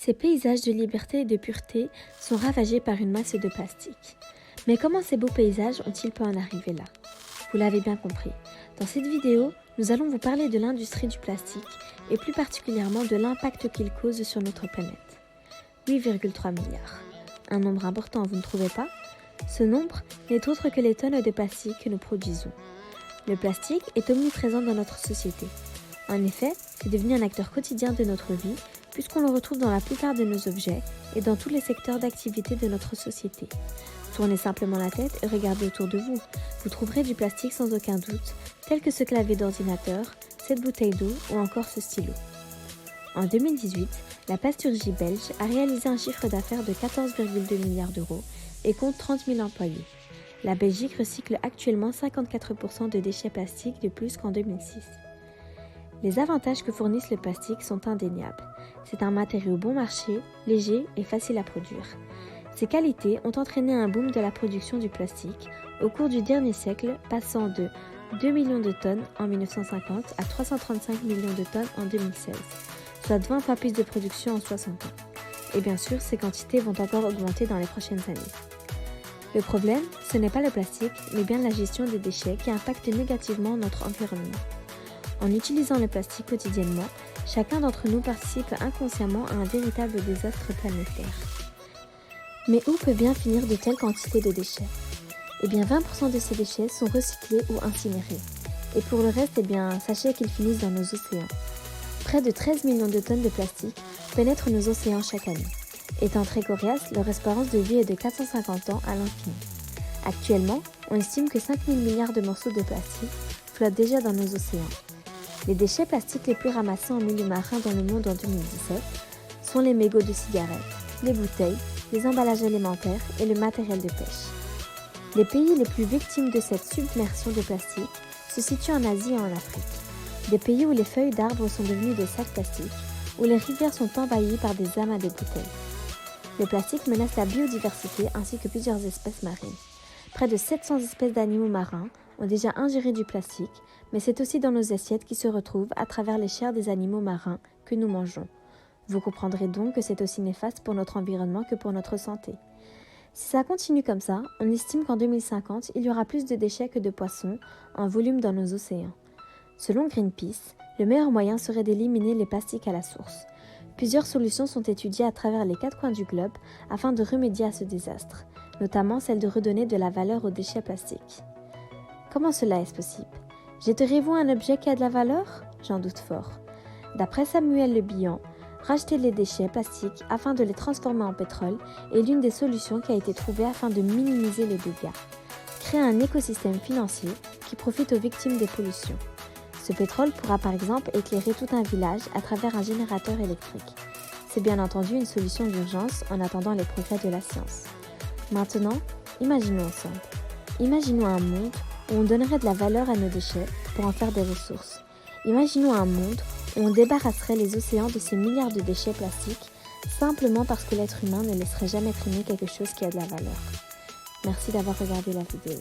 Ces paysages de liberté et de pureté sont ravagés par une masse de plastique. Mais comment ces beaux paysages ont-ils pu en arriver là? Vous l'avez bien compris. Dans cette vidéo, nous allons vous parler de l'industrie du plastique et plus particulièrement de l'impact qu'il cause sur notre planète. 8,3 milliards. Un nombre important, vous ne trouvez pas? Ce nombre n'est autre que les tonnes de plastique que nous produisons. Le plastique est omniprésent dans notre société. En effet, c'est devenu un acteur quotidien de notre vie puisqu'on le retrouve dans la plupart de nos objets et dans tous les secteurs d'activité de notre société. Tournez simplement la tête et regardez autour de vous. Vous trouverez du plastique sans aucun doute, tel que ce clavier d'ordinateur, cette bouteille d'eau ou encore ce stylo. En 2018, la plasturgie belge a réalisé un chiffre d'affaires de 14,2 milliards d'euros et compte 30 000 employés. La Belgique recycle actuellement 54% de déchets plastiques de plus qu'en 2006. Les avantages que fournissent le plastique sont indéniables. C'est un matériau bon marché, léger et facile à produire. Ces qualités ont entraîné un boom de la production du plastique au cours du dernier siècle, passant de 2 millions de tonnes en 1950 à 335 millions de tonnes en 2016, soit 20 fois plus de production en 60 ans. Et bien sûr, ces quantités vont encore augmenter dans les prochaines années. Le problème, ce n'est pas le plastique, mais bien la gestion des déchets qui impacte négativement notre environnement. En utilisant le plastique quotidiennement, chacun d'entre nous participe inconsciemment à un véritable désastre planétaire. Mais où peut bien finir de telles quantités de déchets? Eh bien 20% de ces déchets sont recyclés ou incinérés. Et pour le reste, sachez qu'ils finissent dans nos océans. Près de 13 millions de tonnes de plastique pénètrent nos océans chaque année. Étant très coriaces, leur espérance de vie est de 450 ans à l'infini. Actuellement, on estime que 5 000 milliards de morceaux de plastique flottent déjà dans nos océans. Les déchets plastiques les plus ramassés en milieu marin dans le monde en 2017 sont les mégots de cigarettes, les bouteilles, les emballages alimentaires et le matériel de pêche. Les pays les plus victimes de cette submersion de plastique se situent en Asie et en Afrique. Des pays où les feuilles d'arbres sont devenues des sacs plastiques, où les rivières sont envahies par des amas de bouteilles. Le plastique menace la biodiversité ainsi que plusieurs espèces marines. Près de 700 espèces d'animaux marins ont déjà ingéré du plastique, mais c'est aussi dans nos assiettes qui se retrouvent à travers les chairs des animaux marins que nous mangeons. Vous comprendrez donc que c'est aussi néfaste pour notre environnement que pour notre santé. Si ça continue comme ça, on estime qu'en 2050, il y aura plus de déchets que de poissons en volume dans nos océans. Selon Greenpeace, le meilleur moyen serait d'éliminer les plastiques à la source. Plusieurs solutions sont étudiées à travers les 4 coins du globe afin de remédier à ce désastre, notamment celle de redonner de la valeur aux déchets plastiques. Comment cela est-ce possible? Jetteriez-vous un objet qui a de la valeur? J'en doute fort. D'après Samuel Le Bihan, racheter les déchets plastiques afin de les transformer en pétrole est l'une des solutions qui a été trouvée afin de minimiser les dégâts. Créer un écosystème financier qui profite aux victimes des pollutions. Ce pétrole pourra par exemple éclairer tout un village à travers un générateur électrique. C'est bien entendu une solution d'urgence en attendant les progrès de la science. Maintenant, imaginons ensemble. Imaginons un monde où on donnerait de la valeur à nos déchets pour en faire des ressources. Imaginons un monde où on débarrasserait les océans de ces milliards de déchets plastiques simplement parce que l'être humain ne laisserait jamais traîner quelque chose qui a de la valeur. Merci d'avoir regardé la vidéo.